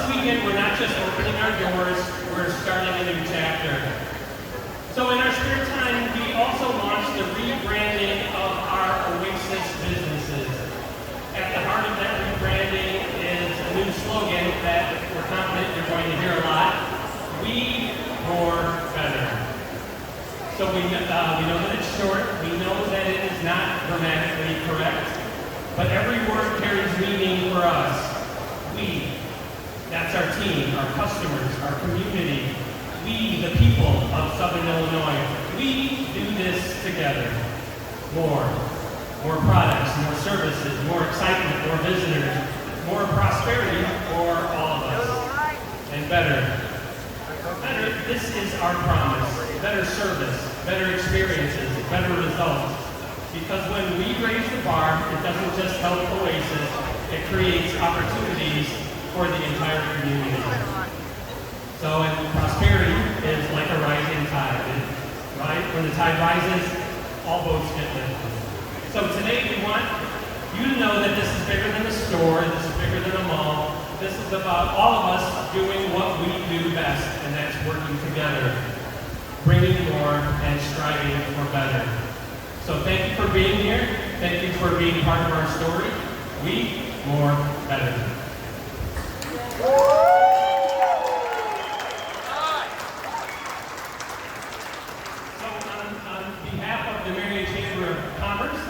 weekend, we're not just opening our doors, we're starting a new chapter. So in our spare time, we also launched the rebranding of our Oasis businesses. At the heart of that rebranding is a new slogan that we're confident you're going to hear a lot. We, more, better. So we know that it's short, we know that it is not grammatically correct, but every word carries meaning for us. We, that's our team, our customers, our community. We, the people of Southern Illinois, we do this together. More products, more services, more excitement, more visitors, more prosperity for all of us. And better, this is our promise. Better service, better experiences, better results. Because when we raise the bar, it doesn't just help Oasis, it creates opportunities for the entire community. So, and prosperity is like a rising tide, right? When the tide rises, all boats get lifted. So today we want you to know that this is bigger than a store, this is bigger than a mall. This is about all of us doing what we do best, and that's working together, bringing more and striving for better. So thank you for being here. Thank you for being part of our story. We, more, better.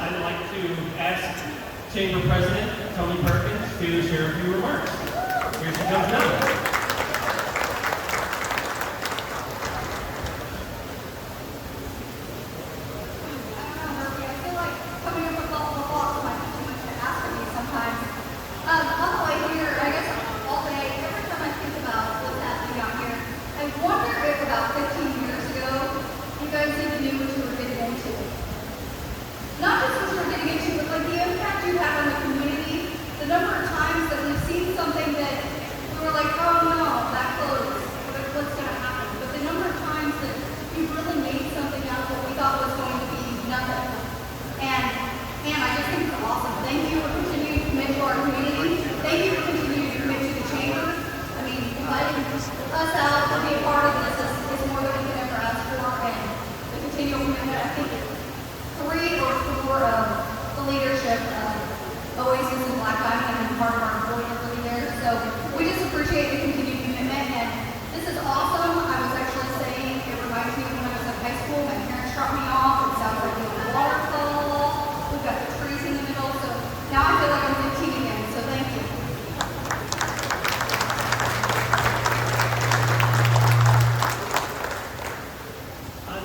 I'd like to ask Chamber President Tony Perkins to share a few remarks. Here she comes now. Oasis and Black Diamond have been part of our employee living there, so we just appreciate the continued commitment, and this is awesome. I was actually saying, it reminds me of when I was in high school, my parents dropped me off, it sounds like a waterfall, we've got the trees in the middle, so now I feel like I'm 15 again, so thank you.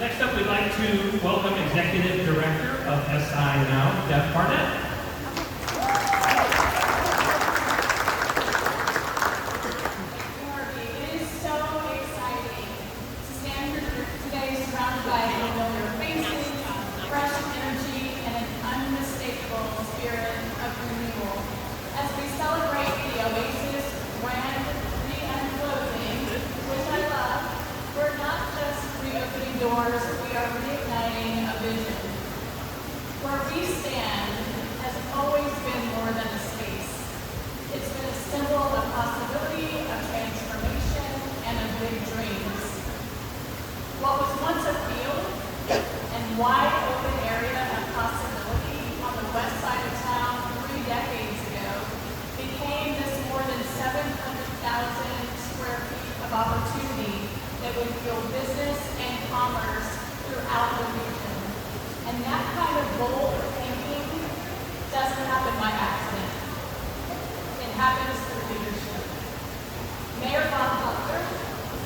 Next up, we'd like to welcome Executive Director of SI Now, Jeff Barnett. As we celebrate the Oasis brand re-unclosing, which I love, we're not just reopening doors, we are reigniting a vision. Where we stand has always been more than a space. It's been a symbol of possibility, of transformation, and of big dreams. What was once a field and wide open area of possibility on the west side of town 3 decades ago became this more than 700,000 square feet of opportunity that would fuel business and commerce throughout the region. And that kind of bold thinking doesn't happen by accident. It happens through leadership. Mayor Bob Butler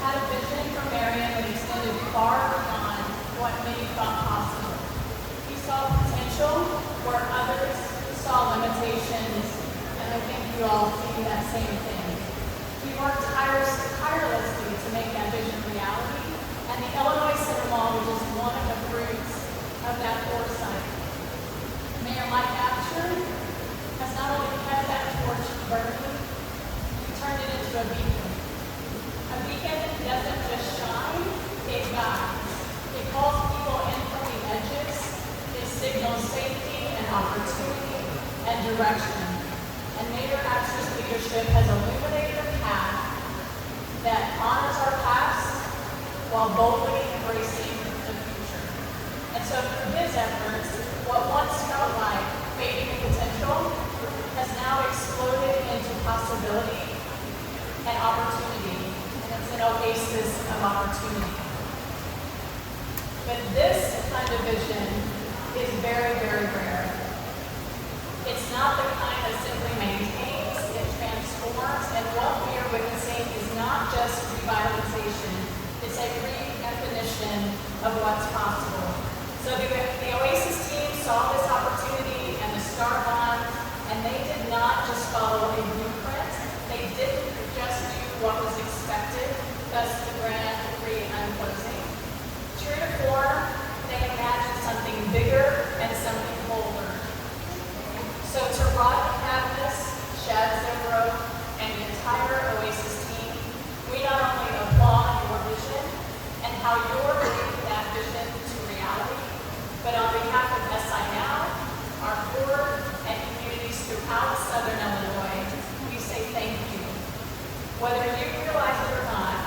had a vision for Marion that extended far beyond what many thought possible. He saw potential where others saw limitations, and I think you all see that same thing. We worked tirelessly to make that vision reality, and the Illinois Center Mall was just one of the fruits of that foresight. Mayor Mike Absher has not only kept that torch burning, he turned it into a beacon. A beacon that doesn't just shine, it guides. It calls people in from the edges. It signals safety and opportunity and direction. And Mayor Absher's leadership has illuminated a path that honors our past while boldly embracing the future. And so through his efforts, what once felt like fading potential has now exploded into possibility and opportunity. And it's an oasis of opportunity. But this kind of vision is very, very rare. It's not the kind that simply maintains, it transforms, and what we are witnessing is not just revitalization, it's a redefinition of what's possible. So the Oasis team saw this opportunity and the start line, and they did not just follow a blueprint, they didn't just do what was expected, thus the grand re-unclosing. True to form, they imagined something bigger and something bolder. So to Rod Cadmus, Shad Zimro, and the entire Oasis team, we not only applaud your vision and how you're bringing that vision to reality, but on behalf of SI Now, our board, and communities throughout Southern Illinois, we say thank you. Whether you realize it or not,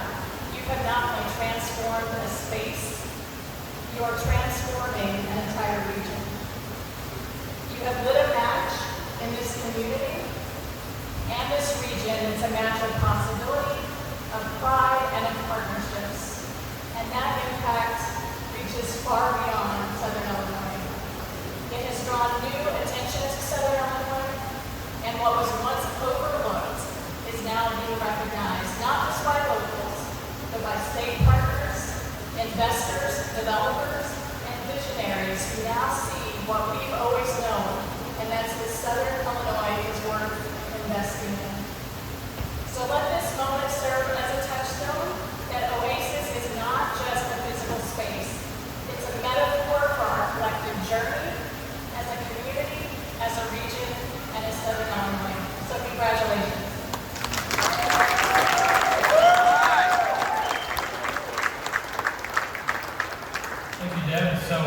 you have not only transformed a space, you are transforming an entire region. You have lit a match in this community and this region. It's a match of possibility, of pride, and of partnerships. And that impact reaches far beyond Southern Illinois. It has drawn new attention to Southern Illinois, and what was once overlooked is now being recognized, not just by locals, but by state partners, investors, developers, and visionaries who now see what we've always known, and that's that Southern Illinois is worth investing in. So let this moment serve as a touchstone that Oasis is not just a physical space. It's a metaphor for our collective journey as a community, as a region, and as Southern Illinois. So congratulations. Thank you, Deb. So,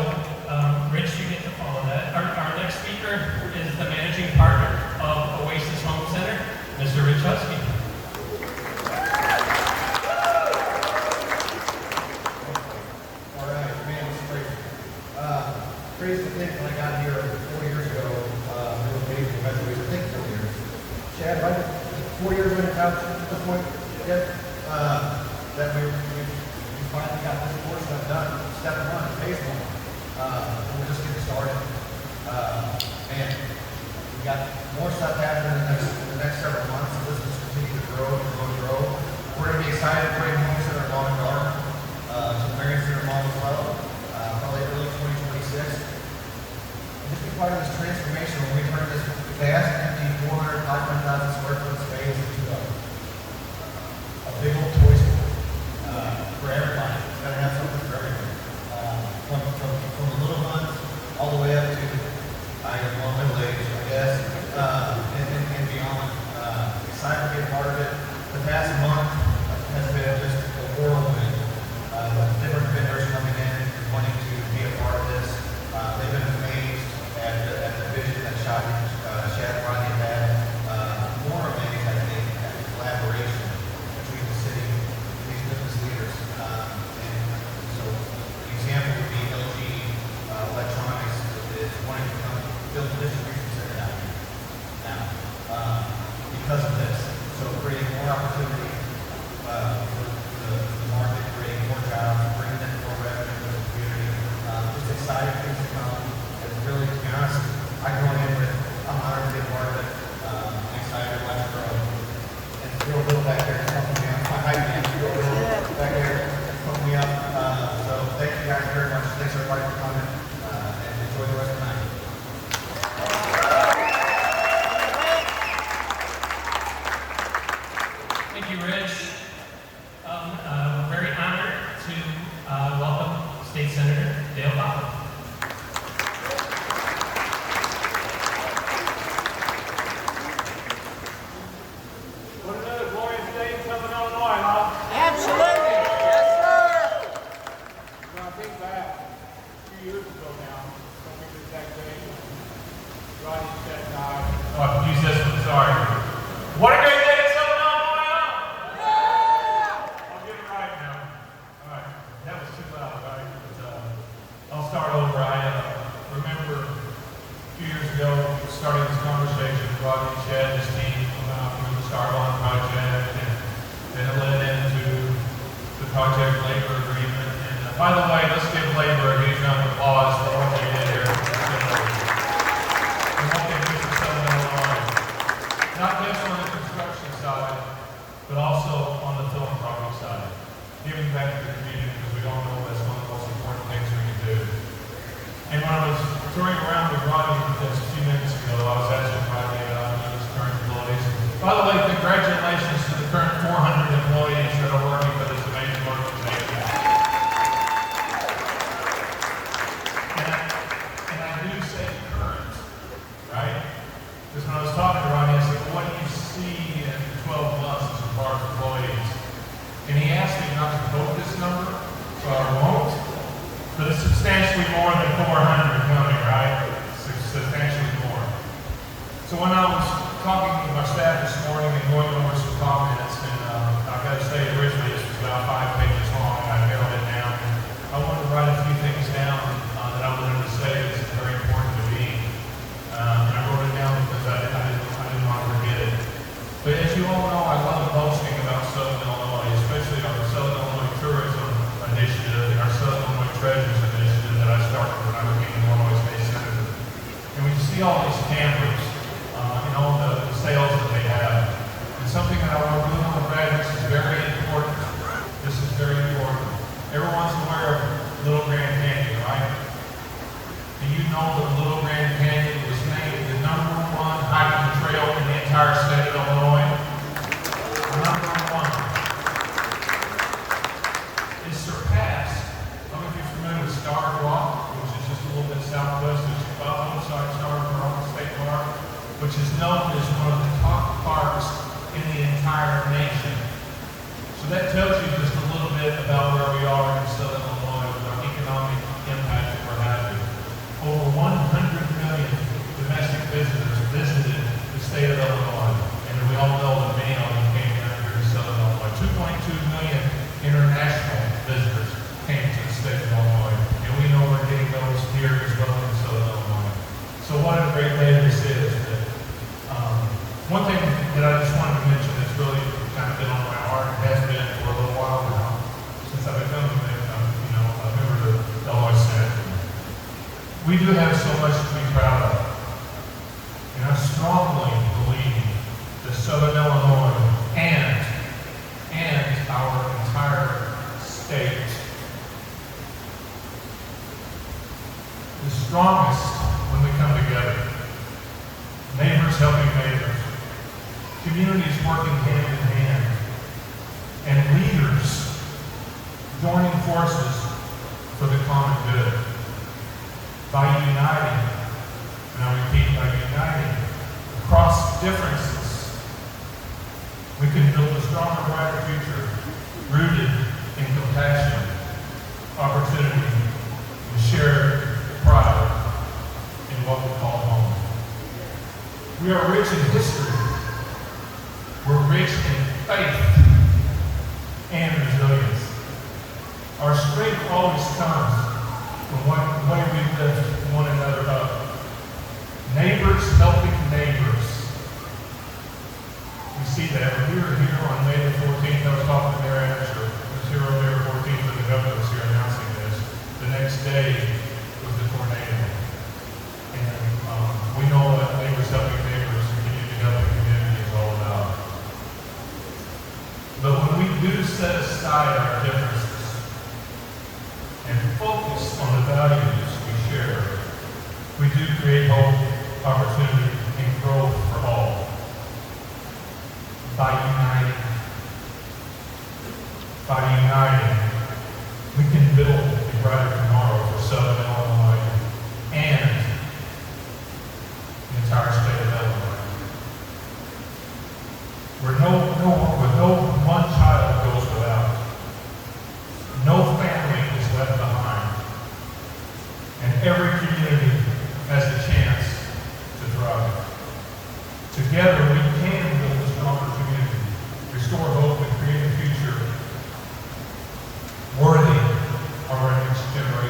Rich, you get to follow that. Our next speaker is the managing partner of Oasis Home Center, Mr. Rich Husky. All right, man, it's crazy. Crazy to think when I got here 4 years ago, we were waiting for graduation, I think 4 years. Chad, right? 4 years in the couch at this point? Yep. That we finally got this portion done. Step one, phase one. We're just getting started. Man, we got more stuff happening in the next several months. So this will continue to grow and grow and grow. We're going to be excited to bring homes that are long and dark. Some variants that are long as well. Probably early 2026. And just be part of this transformation when we turn this vast, empty 400,000, 500,000 square foot space into a big old toy store for everybody. It's got to have something for everybody. From the little ones all the way up to middle age, I guess, and beyond. Excited to be a part of it. The past month has been just a whirlwind. Different vendors coming in and wanting to be a part of this. They've been amazed at the vision that Shad and Rodney had. More amazed, I think, at the collaboration between the city and these business leaders. And so the example would be LG Electronics is wanting to come build a distribution center down here now because of this. So creating more opportunity for the market, creating more jobs, bringing in more revenue to the community. Just exciting things to come. And really, to be honest, I go in with, I'm honored to be a part of it. I'm excited to watch it grow. And Bill back there is helping me out. My hype man, Bill back there is helping me up. So thank you guys very much. Thanks everybody for coming. And enjoy the rest of the night. Thank you, Rich. We're very honored to welcome State Senator Dale Bobbitt. What another glorious day in Southern Illinois, huh? Absolutely. Yes, sir. When I think back a few years ago now, don't think the exact day, Rodney said, Oh, use this one, sorry. What a great day in Southern Illinois, huh? also on the philanthropic side, giving back to the community, because we all know that's one of the most important things we can do. And when I was touring around with Rodney just a few minutes ago, I was asking Rodney about his current employees. By the way, congratulations to the current 400 employees that are working for this amazing organization. And I do say current, right? Because when I was talking to Rodney, I said, well, what do you see in 12 months as far as employees? And he asked me not to quote this number, so I won't. But it's substantially more than 400 coming, right? It's substantially more. So when I was talking with my staff this morning and going over some comments, and I've got to say, originally this was about 5 pages long, and I narrowed it down. I wanted to write a few things down that I wanted to say that's very important to me. And I wrote it down because I didn't want to forget it. But as you all know, I love boasting about Southern Illinois, especially our Southern Illinois Tourism Initiative and our Southern Illinois Treasures Initiative that I started when I became an Illinois State Senator. And when you see all these campers and all the sales that they have, and something that I really want to brag, this is very important. This is very important. Everyone's aware of Little Grand Canyon, right? Do you know that Little Grand Canyon was named the #1 hiking trail in the entire state of Illinois? #1. It's surpassed, I don't know if you're familiar with Starved Rock, which is just a little bit southwest of Chicago, Starved Rock State Park, which is known as one of the top parks in the entire nation. So that tells you just a little bit about where we are in Southern Illinois with our economic impact that we're having. Over 100 million domestic visitors visited the state of Illinois, and we all know that many of them came down here to Southern Illinois. 2.2 million international visitors came to the state of Illinois, and we know we're getting those here as well in Southern Illinois. So what a great day this is. One thing that I just wanted to mention that's really kind of been on my heart, and has been for a little while now, since I've become a member of the Illinois Senate. We do have so much to be proud of. And I strongly believe that Southern Illinois and our entire state is strongest when we come together. Neighbors helping neighbors. Communities working hand in hand. And leaders joining forces for the common good. By uniting, and I repeat, by uniting across differences, we can build a stronger, brighter future rooted in compassion, opportunity, and shared pride in what we call home. We are rich in history. We're rich in faith and resilience. Our strength always comes from the way we lift one another up. Neighbors helping neighbors. We see that. When we were here on May the 14th, I was talking to Mayor Asher. I was here on May the 14th when the governor was here announcing this. The next day was the tornado. And we know that neighbors helping neighbors and community helping community is all about. But when we do set aside our differences and focus on the values we share, we do create hope, opportunity, and growth for all. By uniting, we can build a brighter tomorrow for Southern Illinois and the entire state of Illinois. Where no one child goes without, no family is left behind, and every community has a chance to thrive. Together, we can build a stronger community, restore hope, and create a future worthy of our next generation.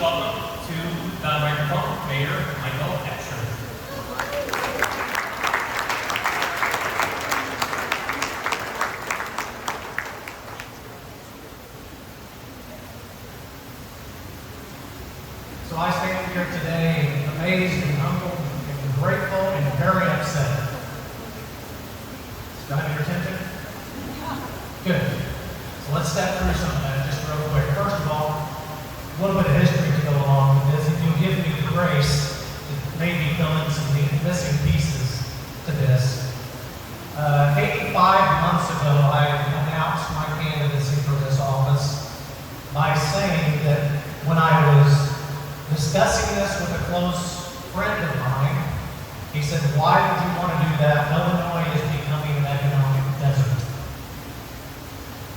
welcome to the microphone Mayor Michael Etcher. So I stand here today amazed and humbled and grateful and very upset. Got your attention? Good. So let's step through some of that just real quick. First of all, a little bit of history to go along with this. If you'll give me the grace to maybe fill in some missing pieces to this. 85 months ago, I announced my candidacy for this office by saying that when I was discussing this with a close friend of mine, he said, "Why would you want to do that? Illinois is becoming an economic desert."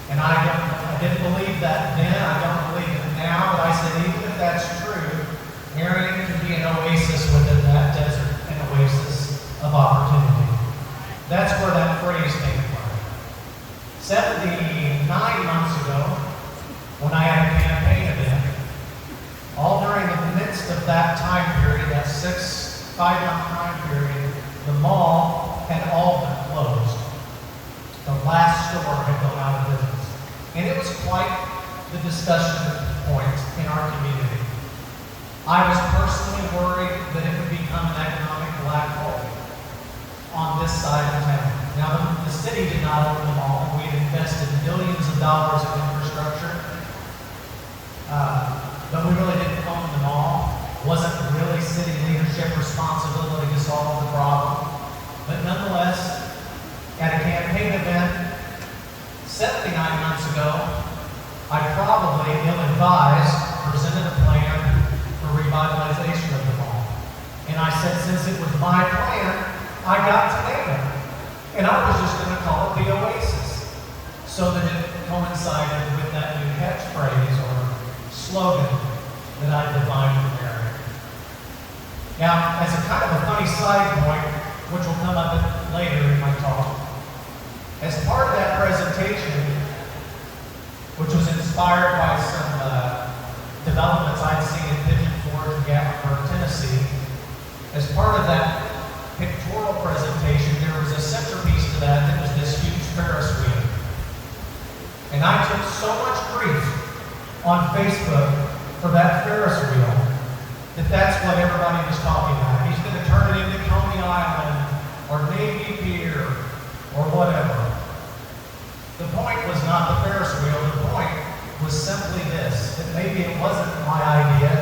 And I didn't believe that then, I don't believe it now, but I said, even if that's true, Marion can be an oasis within that desert, an oasis of opportunity. That's where that phrase came from. 79 months ago, when I had a campaign event, all during the midst of that time period, that 5-month time period, the mall had all been closed. The last store had gone out of business. And it was quite the discussion point in our community. I was personally worried that it would become an economic black hole on this side of town. Now, the city did not own the mall. We had invested millions of dollars in infrastructure. But we really didn't own the mall. It wasn't really city leadership responsibility to solve the problem. But nonetheless, at a campaign event 79 months ago, I probably, ill-advised, presented a plan for revitalization of the mall. And I said, since it was my plan, I got to name it. And I was just going to call it the Oasis, so that it coincided with that new catchphrase or slogan that I defined for the area. Now, as a kind of a funny side point, which will come up later in my talk, as part of that presentation, which was inspired by some developments I'd seen in Pigeon Forge and Gatlinburg, Tennessee, as part of that pictorial presentation, there was a centerpiece to that was this huge Ferris wheel. And I took so much grief on Facebook for that Ferris wheel that that's what everybody was talking about. He's going to turn it into Coney Island or Navy Pier or whatever. The point was not the Ferris wheel. The point was simply this, that maybe it wasn't my idea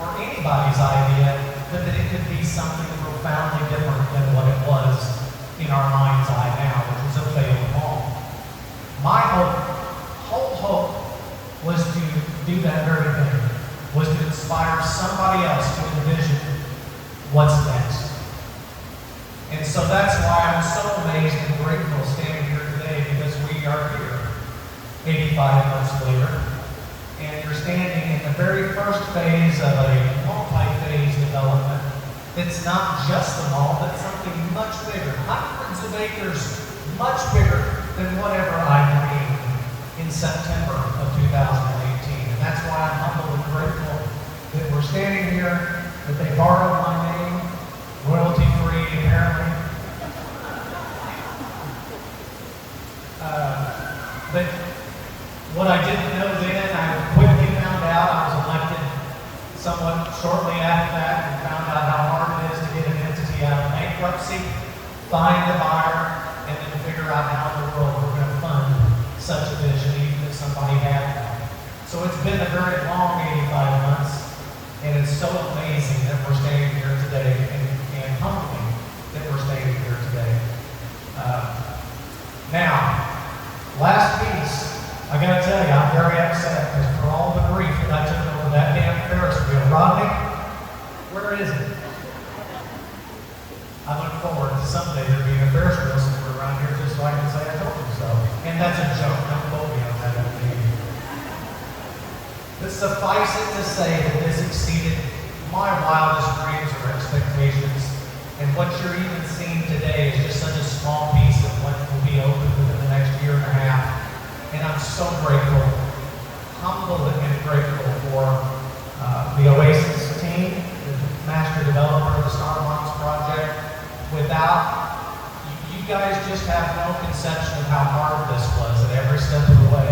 or anybody's idea, but that it could be something profoundly different than what it was in our mind's eye now, which was a failed mall. My whole hope was to do that very thing, was to inspire somebody else to envision what's next. And so that's why I'm so amazed and grateful standing here today, because we are here 85 months later, and you're standing in the very first phase of a multi-phase development. It's not just a mall, but something much bigger, hundreds of acres, much bigger than whatever I dreamed in September of 2018. And that's why I'm humbled and grateful that we're standing here, that they borrowed my name, royalty-free apparently. But what I didn't know then, I quickly found out. I was elected somewhat shortly after that and found out how hard it is to get an entity out of bankruptcy, find the buyer, and then figure out how in the world we're going to fund such a vision, even if somebody had one. So it's been a very long 85 months, and it's so amazing that we're standing here today, and humbling that we're standing here today. Now, last piece, I gotta tell you, I'm very upset because for all the grief that I took over that damn Ferris wheel. Rodney, where is it? I look forward to someday there being a Ferris wheel somewhere around here just so I can say I told you so. And that's a joke, don't quote me on that. But suffice it to say that this exceeded my wildest dreams or expectations. And what you're even seeing today is just such a small piece of what will be open within the next year and a half. And I'm so grateful, humbled and grateful for have no conception of how hard this was at every step of the way,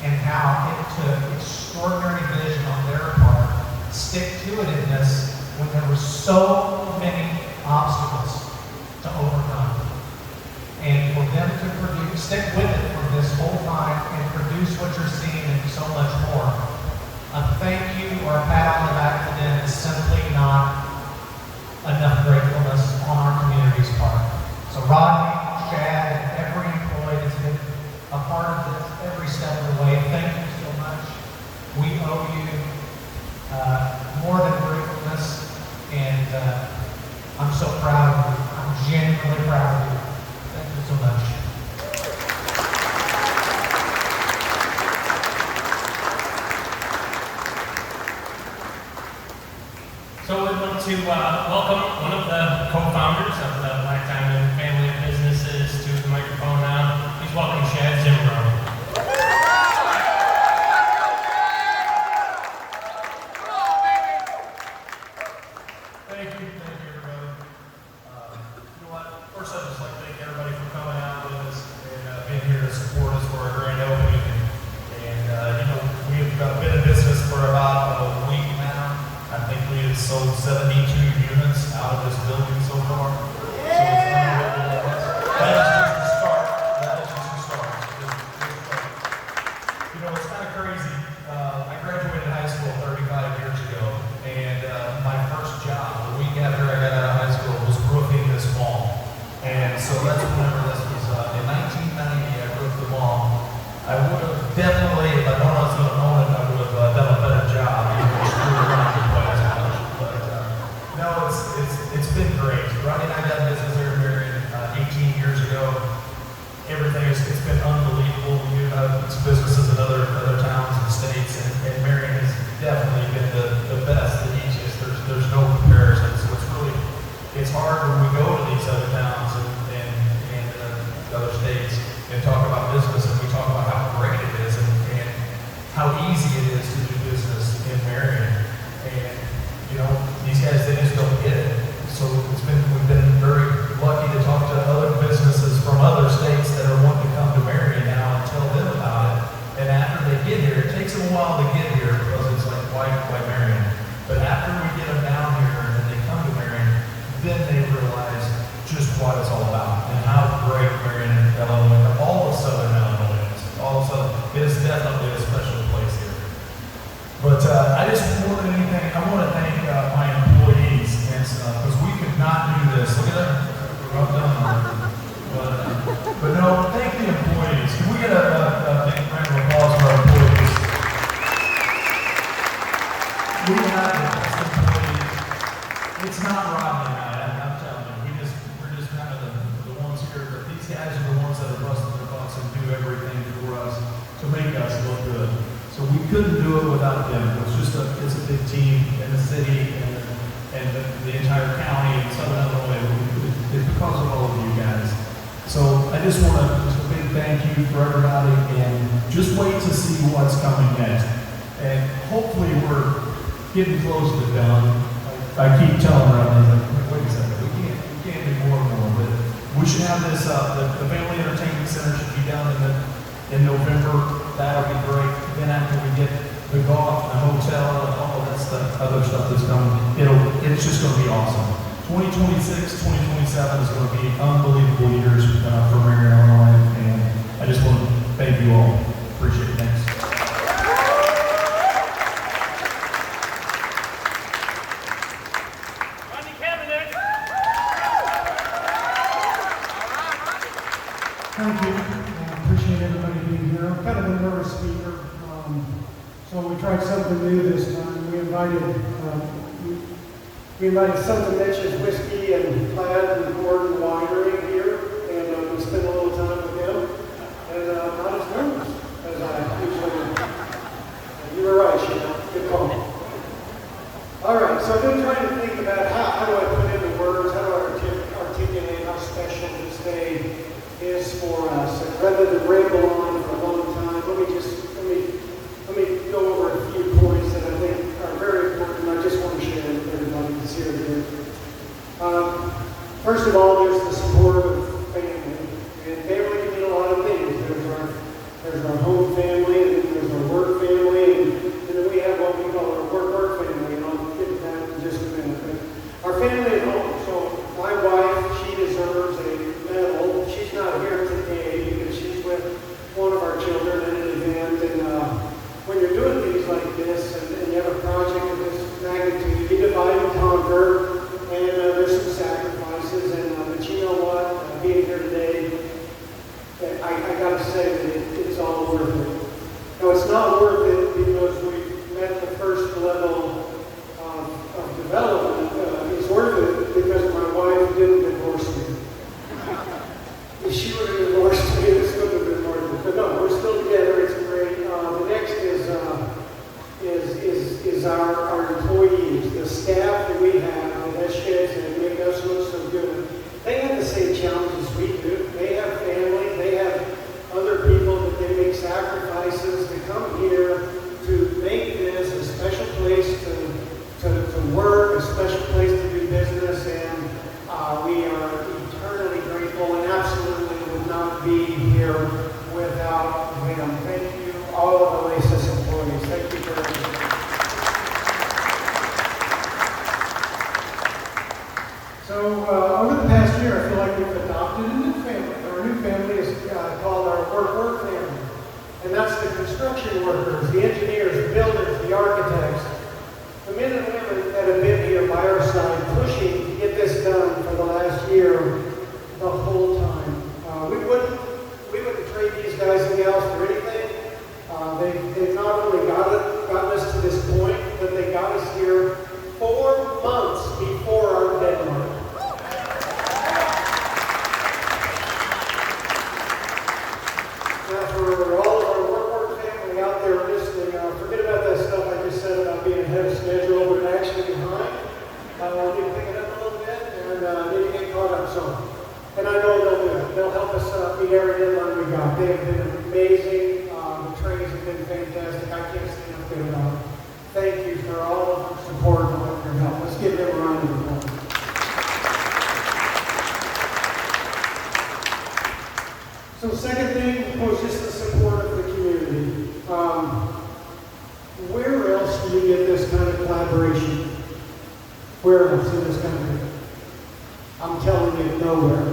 and how it took extraordinary vision on their part, stick-to-itiveness, when there were so many obstacles to overcome. And for them to stick with it for this whole time and produce what you're seeing and so much more, a thank you or a pat on the back to them is simply not enough gratefulness on our community's part. So Rodney, Chad, and every employee that's been a part of this every step of the way, thank you so much. We owe you more than gratefulness, and I'm so proud of you. I'm genuinely proud of you. Thank you so much. So we want to welcome one of the co-founders of the Black Diamond family of businesses to the microphone now. Please welcome Chad Zimmerman. Thank you, everybody. You know what? First, I'd just like to thank everybody for coming out with us and being here to support us for our grand opening. And you know, we've been in business for about a week now. I think we have sold 72 units out of this building so far. So it's unbelievable. That is just the start. That is just the start. You know, it's kind of crazy. I graduated high school 35 years ago, and my first job, the week after I got out of high school, was roofing this mall. And so that's whenever this was, in 1990, I roofed the mall. I would have definitely, if I'd known I was going to own it, I would have done a better job. No, it's been great. Rodney and I got business here in Marion 18 years ago. It's been unbelievable. We have businesses in other towns and states, and Marion has definitely been the best, the easiest. There's no comparison. So it's hard when we go to these other towns and other states and talk about business, and we talk about how great it is and how easy it is to do business in Marion. And you know, these guys, they just don't get it. So we've been very lucky to talk to other businesses from other states that are wanting to come to Marion now and tell them about it. And after they get here, it takes them a while to get here because it's like, why Marion? But after we get them down here and they come to Marion, then they realize just what it's all about and how great Marion, Illinois, all of Southern Illinois is. All of Southern, it is definitely a special place here. But I just more than anything, I want to thank my employees and because we could not do this. Look at that. But no, thank the employees. Can we get a big round of applause for our employees? We have the best employees. It's not Rodney and I, I'm telling you. We're just kind of the ones here, but these guys are the ones that are busting their butts and do everything for us to make us look good. So we couldn't do it without them. It's a big team in the city and the entire county and Southern Illinois. It's because of all of you guys. So I just want to just a big thank you for everybody, and just wait to see what's coming next. And hopefully we're getting close to done. I keep telling them, wait a second, we can't do more and more. But we should have this. The Family Entertainment Center should be down in November. That'll be great. Then after we get the golf, the hotel, and all of that stuff, other stuff that's coming, it's just going to be awesome. 2026, 2027 is going to be unbelievable years for Marion, Illinois, and I just want to thank you all. Appreciate it. Thanks. Thank you. I appreciate everybody being here. I'm kind of a nervous speaker, so we tried something new this time. We invited Sons of Mitch's Whiskey and Plaid and Gordon Winery here, and we'll spend a little time with them. And I'm not as nervous as I usually am. You were right, Sheena. Good call. All right, so I've been trying to think about how do I put into words, how do I articulate how special this day is for us. And rather than ramble on for a long time, let me go over a few points that I think are very important. I just want to share with everybody that's here today. First of all, there's the support of family. is our employees, the staff that we have at SJs that make us look so good. They have the same challenges we do. They have family, they have other people that they make sacrifices to come here to make this a special place to work, a special place to do business, and we are eternally grateful and absolutely would not be here without them. Thank you, all of the Oasis employees. Thank you very much. So over the past year, I feel like we've adopted a new family. Our new family is called our work family. And that's the construction workers, the engineers, the builders, the architects, the men and women that have been here by our side pushing to get this done for the last year, the whole time. We wouldn't trade these guys and gals for anything. They've not only gotten us to this point, but they got us here 4 months before our deadline. Now for all of our work family out there listening, forget about that stuff I just said about being ahead of schedule. We're actually behind. We need to pick it up a little bit and need to get caught up some. And I know they'll do it. They'll help us meet every deadline we got. They have been amazing. The trainings have been fantastic. I can't say enough good about it. Thank you for all of your support and all of your help. Let's give them a round of applause. So second thing was just the support of the community. Where else do you get this kind of collaboration? Where else in this country? I'm telling you, nowhere.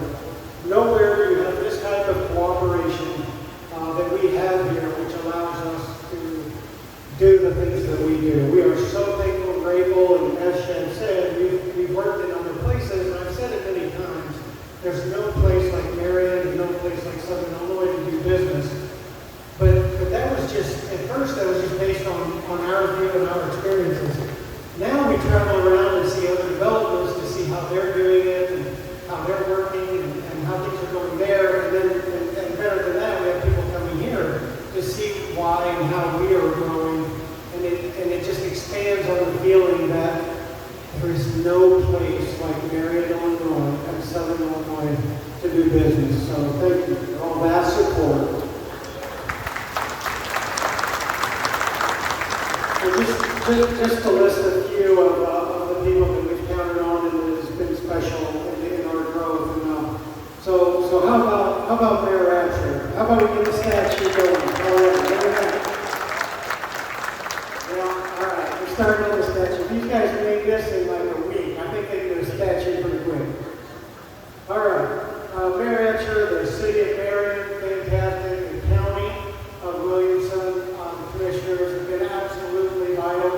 Nowhere do you have this type of cooperation that we have here, which allows us to do the things that we do. We are so thankful and grateful, and as Shem said, we've worked in other places, and I've said it many times, there's no place like Marion and no place like Southern Illinois to do business. But that was just, at first that was just based on our view and our experiences. Now we travel around and see other developments to see how they're doing it and how they're working and how things are going there. And better than that, we have people coming here to see why and how we are growing. And it just expands on the feeling that there is no place like Marion, Illinois and Southern Illinois to do business. So thank you for all that support. Just to list a few of the people that we've counted on and that has been special in our growth. And, so how about Mayor Rapture? How about we get the statue going? All right, we're starting on the statue. These guys made this in like a week. I think they did a statue pretty quick. All right, Mayor Rapture, the city of Marion, fantastic. The county of Williamson, the commissioners have been absolutely vital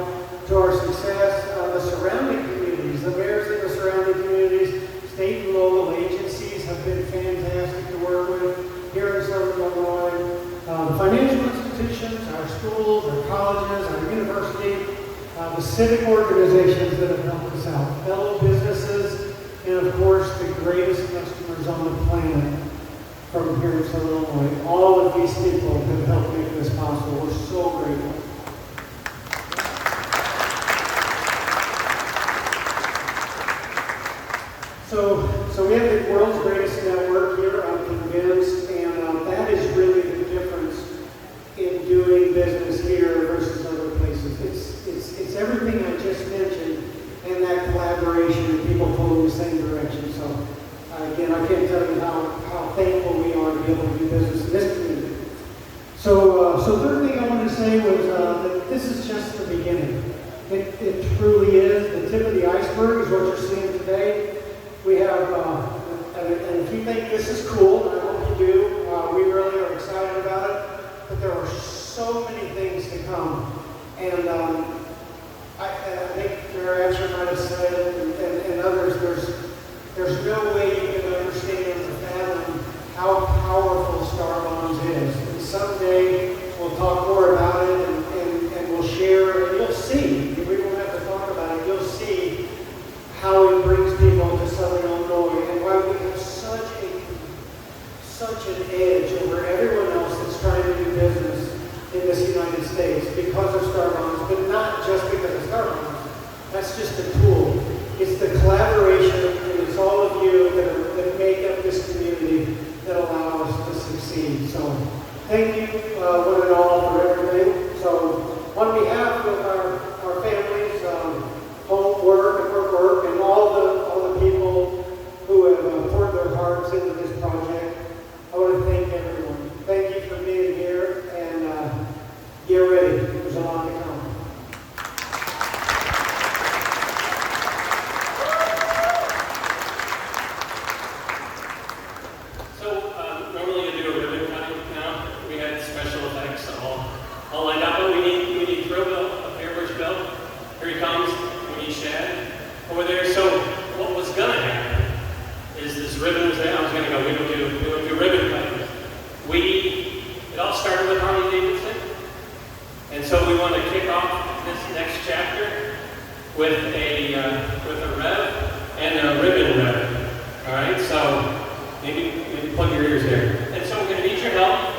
to our success. The surrounding communities, the mayors in the surrounding communities, state and local agencies have been fantastic to work with here in Southern Illinois. Financial institutions, our schools, our colleges, our university, the civic organizations that have helped us out, fellow businesses, and of course the greatest customers on the planet from here in Southern Illinois. All of these people have helped make this possible. We're so grateful. So we have the world's greatest network here, I'm convinced, and that is really the difference in doing business here versus other places. It's everything I just mentioned and that collaboration and people pulling in the same direction. So again, I can't tell you how thankful we are to be able to do business in this community. So third thing I wanted to say was that this is just the beginning. It truly is. The tip of the iceberg is what you're seeing today. We have, and if you think this is cool, and I hope you do, we really are excited about it, but there are so many things to come. And I think Mayor Asher might have said, and others, there's no way you can understand or fathom how powerful Star Bonds is. And someday we'll talk more about it and we'll share, and you'll see, we won't have to talk about it, you'll see how it brings people to Southern Illinois and why we have such an edge over everyone else that's trying to do business in this United States because of Star Bonds, but not just because That's just a tool. It's the collaboration, and it's all of you that make up this community that allow us to succeed. So thank you, one and all, for everything. So on behalf of our families, home work and work, and all the people who have poured their hearts into this project, I want to thank everyone. Thank you for being here, and get ready. There's a lot to come. Normally you do a ribbon cutting now. We had special effects all lined up, but we need Thrill Bill up here. Where's Bill? Here he comes. We need Shad over there. So what was gonna happen is this ribbon was there. I was gonna go, we don't do ribbon cutting. It all started with Harley Davidson. And so we want to kick off this next chapter with a rev and a ribbon rev. All right, so maybe plug your ears there. And so we're going to need your help.